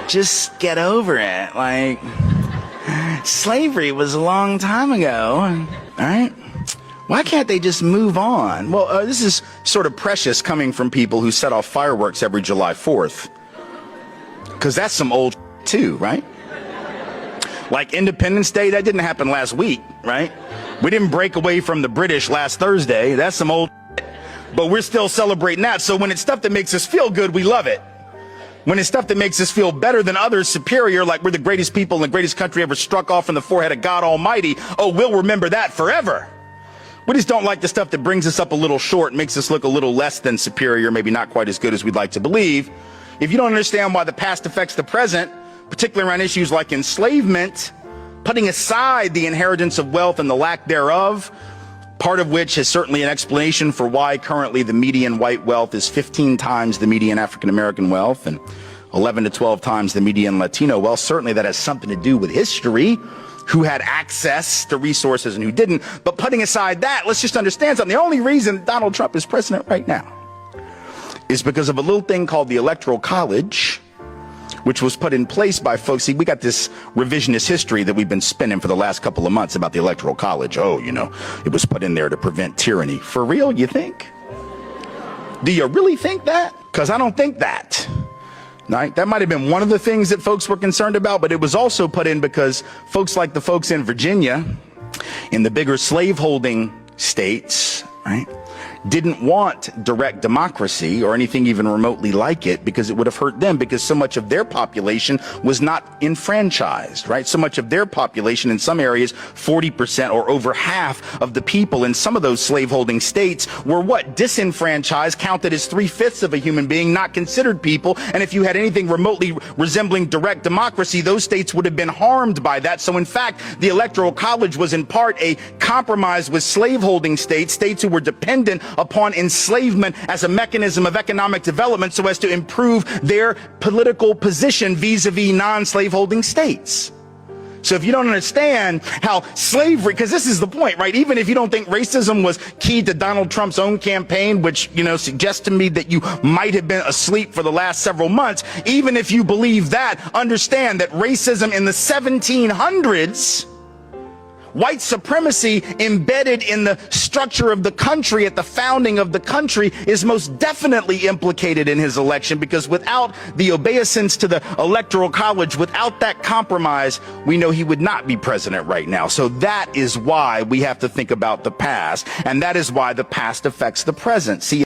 Just get over it. Like, slavery was a long time ago, all right? Why can't they just move on? Well, this is sort of precious coming from people who set off fireworks every July 4th. Because that's some old too, right? Like Independence Day, that didn't happen last week, right? We didn't break away from the British last Thursday. That's some old but we're still celebrating that. So when it's stuff that makes us feel good, we love it. When it's stuff that makes us feel better than others, superior, like we're the greatest people in the greatest country ever struck off from the forehead of God Almighty, oh, we'll remember that forever. We just don't like the stuff that brings us up a little short, makes us look a little less than superior, maybe not quite as good as we'd like to believe. If you don't understand why the past affects the present, particularly around issues like enslavement, putting aside the inheritance of wealth and the lack thereof, part of which is certainly an explanation for why currently the median white wealth is 15 times the median African-American wealth and 11 to 12 times the median Latino wealth. Certainly that has something to do with history, who had access to resources and who didn't. But putting aside that, let's just understand something. The only reason Donald Trump is president right now is because of a little thing called the Electoral College, which was put in place by folks. See, we got this revisionist history that we've been spinning for the last couple of months about the Electoral College. Oh, you know, it was put in there to prevent tyranny. For real, you think? Do you really think that? Because I don't think that. Right? That might have been one of the things that folks were concerned about, but it was also put in because folks like the folks in Virginia, in the bigger slaveholding states, right, didn't want direct democracy or anything even remotely like it because it would have hurt them, because so much of their population was not enfranchised, right? So much of their population in some areas, 40% or over half of the people in some of those slaveholding states were what? Disenfranchised, counted as 3/5 of a human being, not considered people. And if you had anything remotely resembling direct democracy, those states would have been harmed by that. So in fact, the Electoral College was in part a compromise with slaveholding states, states who were dependent upon enslavement as a mechanism of economic development so as to improve their political position vis-a-vis non-slaveholding states. So if you don't understand how slavery, because this is the point, right? Even if you don't think racism was key to Donald Trump's own campaign, which, you know, suggests to me that you might have been asleep for the last several months, even if you believe that, understand that racism in the 1700s, white supremacy embedded in the structure of the country at the founding of the country is most definitely implicated in his election, because without the obeisance to the Electoral College, without that compromise, we know he would not be president right now. So that is why we have to think about the past, and that is why the past affects the present. See,